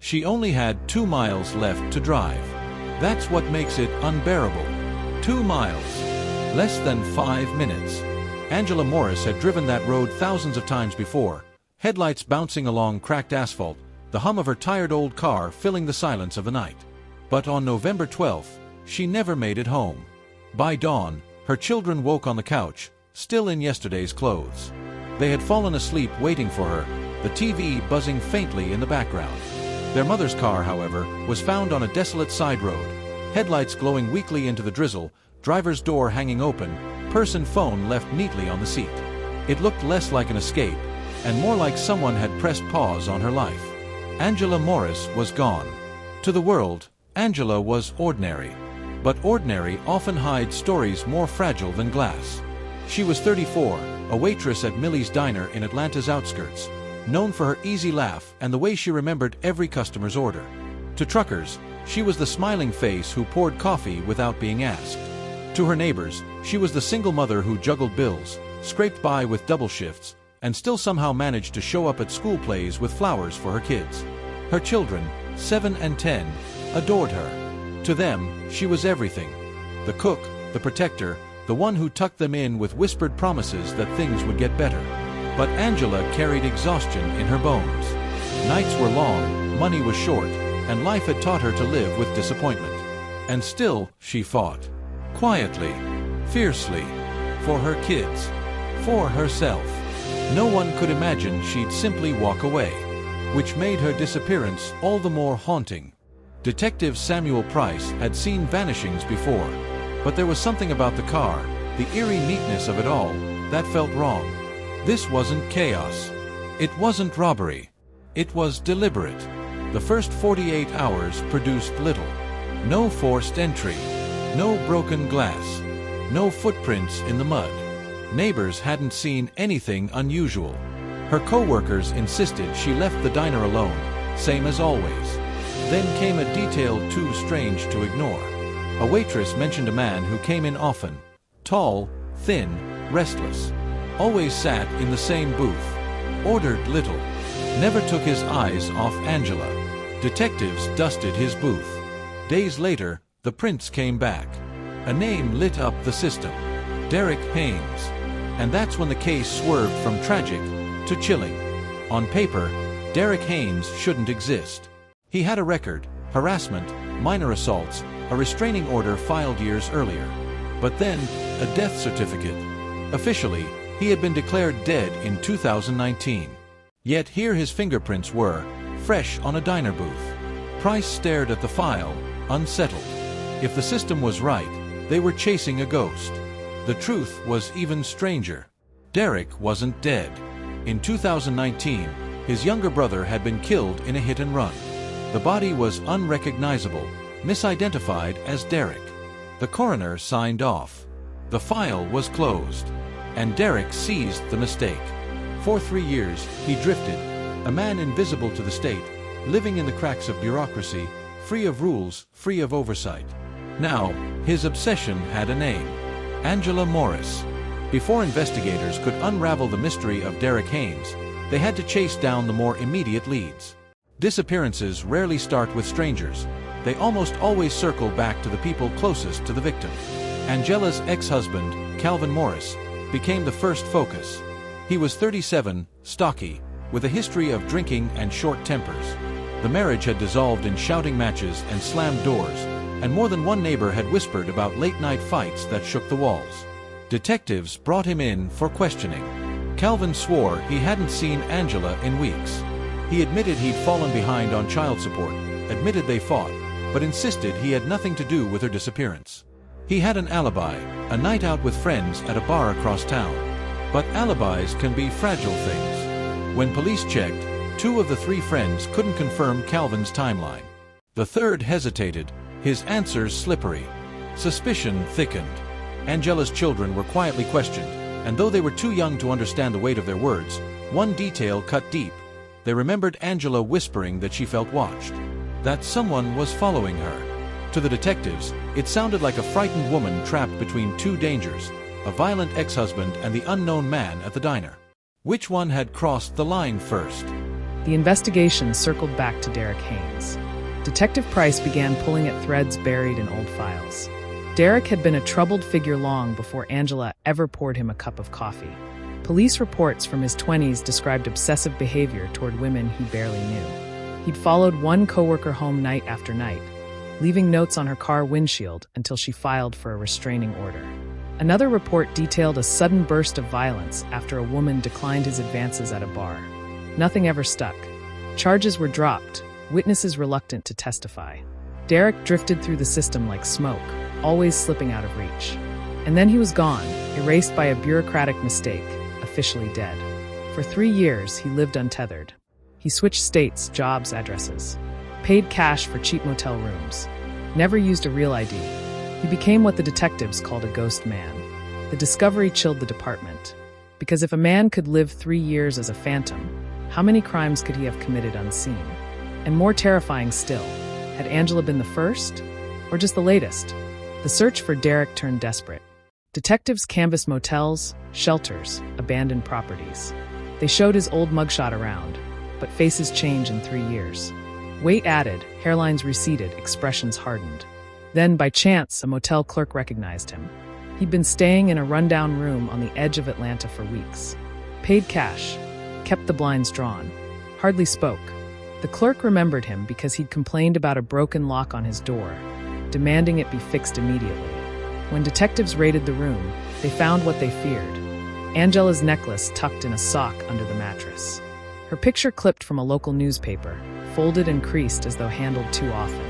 She only had 2 miles left to drive. That's what makes it unbearable. 2 miles. Less than 5 minutes. Angela Morris had driven that road thousands of times before, headlights bouncing along cracked asphalt, the hum of her tired old car filling the silence of the night. But on November 12th, she never made it home. By dawn, her children woke on the couch, still in yesterday's clothes. They had fallen asleep waiting for her, the TV buzzing faintly in the background. Their mother's car, however, was found on a desolate side road, headlights glowing weakly into the drizzle, driver's door hanging open, purse and phone left neatly on the seat. It looked less like an escape, and more like someone had pressed pause on her life. Angela Morris was gone. To the world, Angela was ordinary. But ordinary often hides stories more fragile than glass. She was 34, a waitress at Millie's Diner in Atlanta's outskirts, known for her easy laugh and the way she remembered every customer's order. To truckers, she was the smiling face who poured coffee without being asked. To her neighbors, she was the single mother who juggled bills, scraped by with double shifts, and still somehow managed to show up at school plays with flowers for her kids. Her children, 7 and 10, adored her. To them, she was everything. The cook, the protector, the one who tucked them in with whispered promises that things would get better. But Angela carried exhaustion in her bones. Nights were long, money was short, and life had taught her to live with disappointment. And still, she fought. Quietly, fiercely, for her kids, for herself. No one could imagine she'd simply walk away, which made her disappearance all the more haunting. Detective Samuel Price had seen vanishings before, but there was something about the car, the eerie neatness of it all, that felt wrong. This wasn't chaos. It wasn't robbery. It was deliberate. The first 48 hours produced little. No forced entry. No broken glass. No footprints in the mud. Neighbors hadn't seen anything unusual. Her co-workers insisted she left the diner alone, same as always. Then came a detail too strange to ignore. A waitress mentioned a man who came in often. Tall, thin, restless. Always sat in the same booth. Ordered little. Never took his eyes off Angela. Detectives dusted his booth. Days later, the prints came back. A name lit up the system. Derek Haynes. And that's when the case swerved from tragic to chilling. On paper, Derek Haynes shouldn't exist. He had a record, harassment, minor assaults, a restraining order filed years earlier. But then, a death certificate. Officially, he had been declared dead in 2019. Yet here his fingerprints were, fresh on a diner booth. Price stared at the file, unsettled. If the system was right, they were chasing a ghost. The truth was even stranger. Derek wasn't dead. In 2019, his younger brother had been killed in a hit and run. The body was unrecognizable, misidentified as Derek. The coroner signed off. The file was closed. And Derek seized the mistake. For 3 years, he drifted, a man invisible to the state, living in the cracks of bureaucracy, free of rules, free of oversight. Now, his obsession had a name. Angela Morris. Before investigators could unravel the mystery of Derek Haynes, they had to chase down the more immediate leads. Disappearances rarely start with strangers. They almost always circle back to the people closest to the victim. Angela's ex-husband, Calvin Morris, became the first focus. He was 37, stocky, with a history of drinking and short tempers. The marriage had dissolved in shouting matches and slammed doors, and more than one neighbor had whispered about late-night fights that shook the walls. Detectives brought him in for questioning. Calvin swore he hadn't seen Angela in weeks. He admitted he'd fallen behind on child support, admitted they fought, but insisted he had nothing to do with her disappearance. He had an alibi, a night out with friends at a bar across town. But alibis can be fragile things. When police checked, 2 of the 3 friends couldn't confirm Calvin's timeline. The third hesitated, his answers slippery. Suspicion thickened. Angela's children were quietly questioned, and though they were too young to understand the weight of their words, one detail cut deep. They remembered Angela whispering that she felt watched, that someone was following her. To the detectives, it sounded like a frightened woman trapped between 2 dangers, a violent ex-husband and the unknown man at the diner. Which one had crossed the line first? The investigation circled back to Derek Haynes. Detective Price began pulling at threads buried in old files. Derek had been a troubled figure long before Angela ever poured him a cup of coffee. Police reports from his 20s described obsessive behavior toward women he barely knew. He'd followed one coworker home night after night, leaving notes on her car windshield until she filed for a restraining order. Another report detailed a sudden burst of violence after a woman declined his advances at a bar. Nothing ever stuck. Charges were dropped, witnesses reluctant to testify. Derek drifted through the system like smoke, always slipping out of reach. And then he was gone, erased by a bureaucratic mistake, officially dead. For 3 years, he lived untethered. He switched states, jobs, addresses. Paid cash for cheap motel rooms. Never used a real ID. He became what the detectives called a ghost man. The discovery chilled the department. Because if a man could live 3 years as a phantom, how many crimes could he have committed unseen? And more terrifying still, had Angela been the first? Or just the latest? The search for Derek turned desperate. Detectives canvassed motels, shelters, abandoned properties. They showed his old mugshot around, but faces change in 3 years. Weight added, hairlines receded, expressions hardened. Then, by chance, a motel clerk recognized him. He'd been staying in a rundown room on the edge of Atlanta for weeks. Paid cash, kept the blinds drawn, hardly spoke. The clerk remembered him because he'd complained about a broken lock on his door, demanding it be fixed immediately. When detectives raided the room, they found what they feared: Angela's necklace tucked in a sock under the mattress. Her picture clipped from a local newspaper, folded and creased as though handled too often.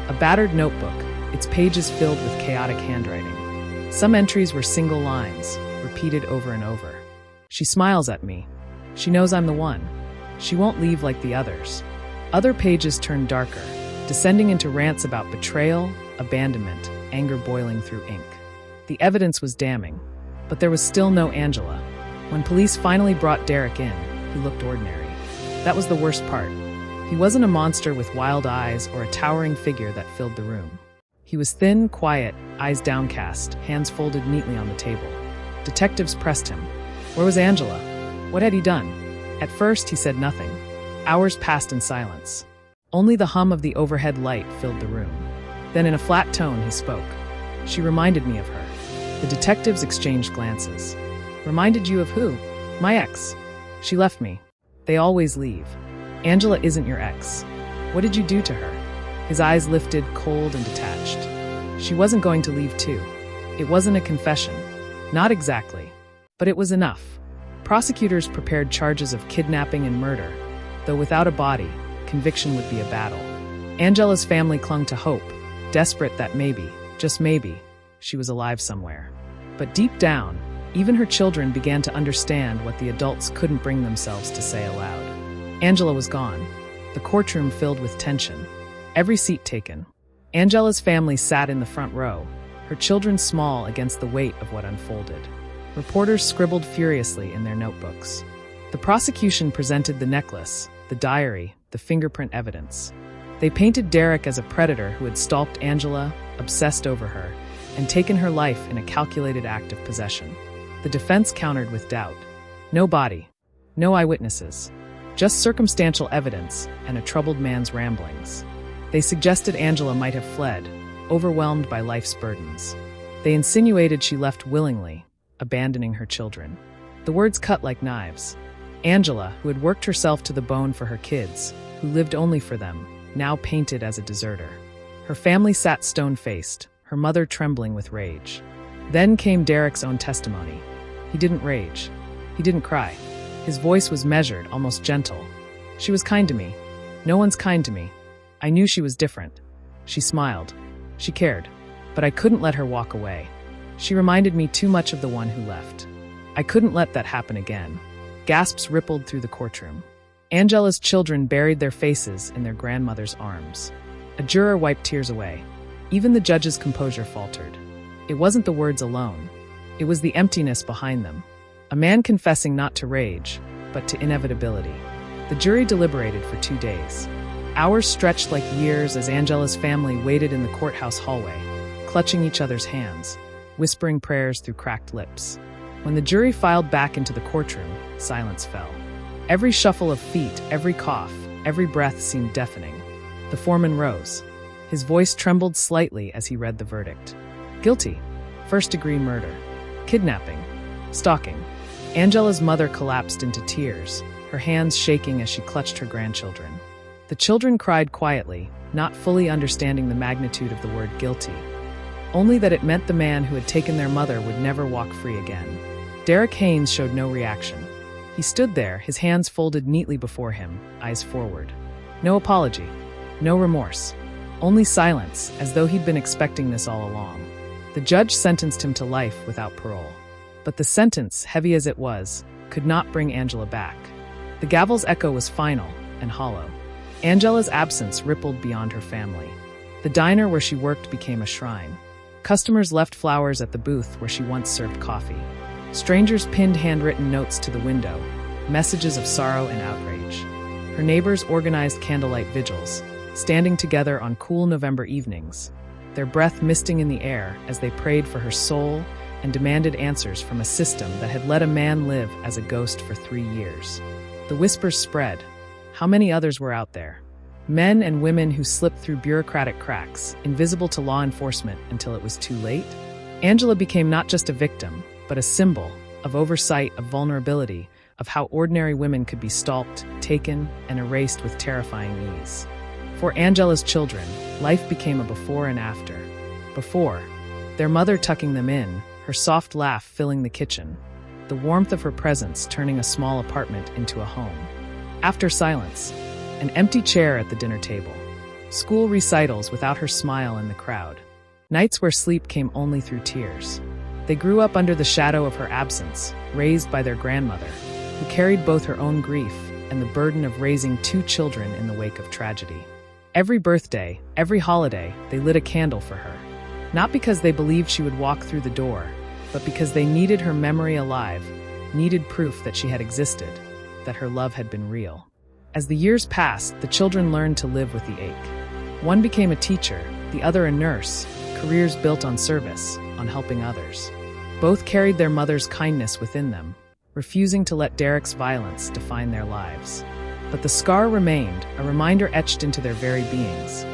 A battered notebook, its pages filled with chaotic handwriting. Some entries were single lines, repeated over and over. She smiles at me. She knows I'm the one. She won't leave like the others. Other pages turned darker, descending into rants about betrayal, abandonment, anger boiling through ink. The evidence was damning, but there was still no Angela. When police finally brought Derek in, he looked ordinary. That was the worst part. He wasn't a monster with wild eyes or a towering figure that filled the room. He was thin, quiet, eyes downcast, hands folded neatly on the table. Detectives pressed him. Where was Angela? What had he done? At first, he said nothing. Hours passed in silence. Only the hum of the overhead light filled the room. Then in a flat tone, he spoke. She reminded me of her. The detectives exchanged glances. Reminded you of who? My ex. She left me. They always leave. Angela isn't your ex. What did you do to her? His eyes lifted, cold and detached. She wasn't going to leave too. It wasn't a confession. Not exactly. But it was enough. Prosecutors prepared charges of kidnapping and murder, though without a body, conviction would be a battle. Angela's family clung to hope, desperate that maybe, just maybe, she was alive somewhere. But deep down, even her children began to understand what the adults couldn't bring themselves to say aloud. Angela was gone. The courtroom filled with tension. Every seat taken. Angela's family sat in the front row, her children small against the weight of what unfolded. Reporters scribbled furiously in their notebooks. The prosecution presented the necklace, the diary, the fingerprint evidence. They painted Derek as a predator who had stalked Angela, obsessed over her, and taken her life in a calculated act of possession. The defense countered with doubt. No body, no eyewitnesses, just circumstantial evidence and a troubled man's ramblings. They suggested Angela might have fled, overwhelmed by life's burdens. They insinuated she left willingly, abandoning her children. The words cut like knives. Angela, who had worked herself to the bone for her kids, who lived only for them, now painted as a deserter. Her family sat stone-faced, her mother trembling with rage. Then came Derek's own testimony. He didn't rage. He didn't cry. His voice was measured, almost gentle. She was kind to me. No one's kind to me. I knew she was different. She smiled. She cared. But I couldn't let her walk away. She reminded me too much of the one who left. I couldn't let that happen again. Gasps rippled through the courtroom. Angela's children buried their faces in their grandmother's arms. A juror wiped tears away. Even the judge's composure faltered. It wasn't the words alone. It was the emptiness behind them. A man confessing not to rage, but to inevitability. The jury deliberated for 2 days. Hours stretched like years as Angela's family waited in the courthouse hallway, clutching each other's hands, whispering prayers through cracked lips. When the jury filed back into the courtroom, silence fell. Every shuffle of feet, every cough, every breath seemed deafening. The foreman rose. His voice trembled slightly as he read the verdict. Guilty. First-degree murder. Kidnapping. Stalking. Angela's mother collapsed into tears, her hands shaking as she clutched her grandchildren. The children cried quietly, not fully understanding the magnitude of the word guilty. Only that it meant the man who had taken their mother would never walk free again. Derek Haynes showed no reaction. He stood there, his hands folded neatly before him, eyes forward. No apology. No remorse. Only silence, as though he'd been expecting this all along. The judge sentenced him to life without parole. But the sentence, heavy as it was, could not bring Angela back. The gavel's echo was final and hollow. Angela's absence rippled beyond her family. The diner where she worked became a shrine. Customers left flowers at the booth where she once served coffee. Strangers pinned handwritten notes to the window, messages of sorrow and outrage. Her neighbors organized candlelight vigils, standing together on cool November evenings, their breath misting in the air as they prayed for her soul and demanded answers from a system that had let a man live as a ghost for 3 years. The whispers spread. How many others were out there? Men and women who slipped through bureaucratic cracks, invisible to law enforcement until it was too late? Angela became not just a victim, but a symbol of oversight, of vulnerability, of how ordinary women could be stalked, taken, and erased with terrifying ease. For Angela's children, life became a before and after. Before, their mother tucking them in, her soft laugh filling the kitchen, the warmth of her presence turning a small apartment into a home. After, silence, an empty chair at the dinner table, school recitals without her smile in the crowd, nights where sleep came only through tears. They grew up under the shadow of her absence, raised by their grandmother, who carried both her own grief and the burden of raising 2 children in the wake of tragedy. Every birthday, every holiday, they lit a candle for her. Not because they believed she would walk through the door, but because they needed her memory alive, needed proof that she had existed, that her love had been real. As the years passed, the children learned to live with the ache. One became a teacher, the other a nurse, careers built on service, on helping others. Both carried their mother's kindness within them, refusing to let Derek's violence define their lives. But the scar remained, a reminder etched into their very beings.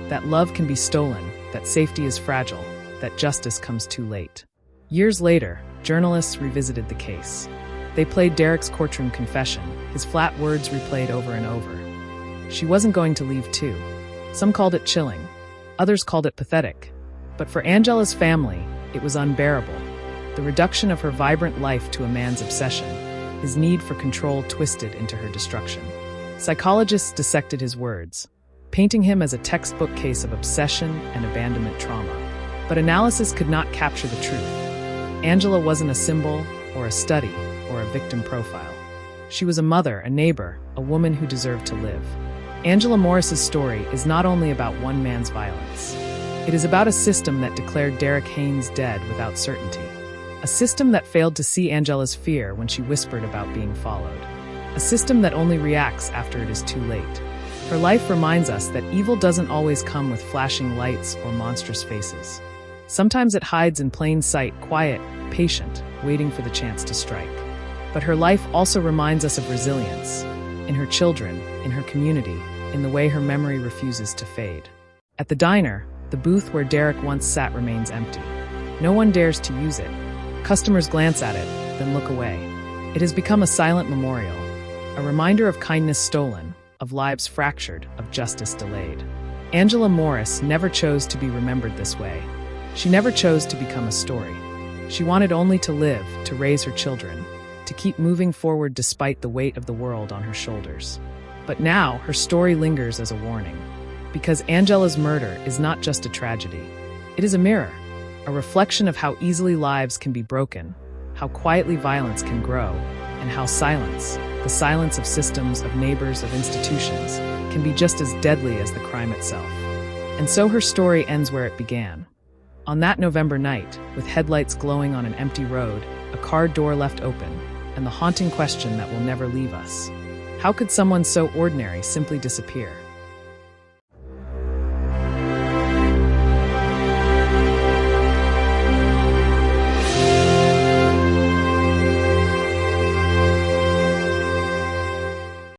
That love can be stolen, that safety is fragile, that justice comes too late. Years later, journalists revisited the case. They played Derek's courtroom confession, his flat words replayed over and over. She wasn't going to leave too. Some called it chilling. Others called it pathetic. But for Angela's family, it was unbearable. The reduction of her vibrant life to a man's obsession, his need for control twisted into her destruction. Psychologists dissected his words, painting him as a textbook case of obsession and abandonment trauma. But analysis could not capture the truth. Angela wasn't a symbol, or a study, or a victim profile. She was a mother, a neighbor, a woman who deserved to live. Angela Morris's story is not only about one man's violence. It is about a system that declared Derek Haynes dead without certainty. A system that failed to see Angela's fear when she whispered about being followed. A system that only reacts after it is too late. Her life reminds us that evil doesn't always come with flashing lights or monstrous faces. Sometimes it hides in plain sight, quiet, patient, waiting for the chance to strike. But her life also reminds us of resilience, in her children, in her community, in the way her memory refuses to fade. At the diner, the booth where Derek once sat remains empty. No one dares to use it. Customers glance at it, then look away. It has become a silent memorial, a reminder of kindness stolen, of lives fractured, of justice delayed. Angela Morris never chose to be remembered this way. She never chose to become a story. She wanted only to live, to raise her children, to keep moving forward despite the weight of the world on her shoulders. But now, her story lingers as a warning. Because Angela's murder is not just a tragedy. It is a mirror, a reflection of how easily lives can be broken, how quietly violence can grow, and how silence, the silence of systems, of neighbors, of institutions, can be just as deadly as the crime itself. And so her story ends where it began. On that November night, with headlights glowing on an empty road, a car door left open, and the haunting question that will never leave us. How could someone so ordinary simply disappear?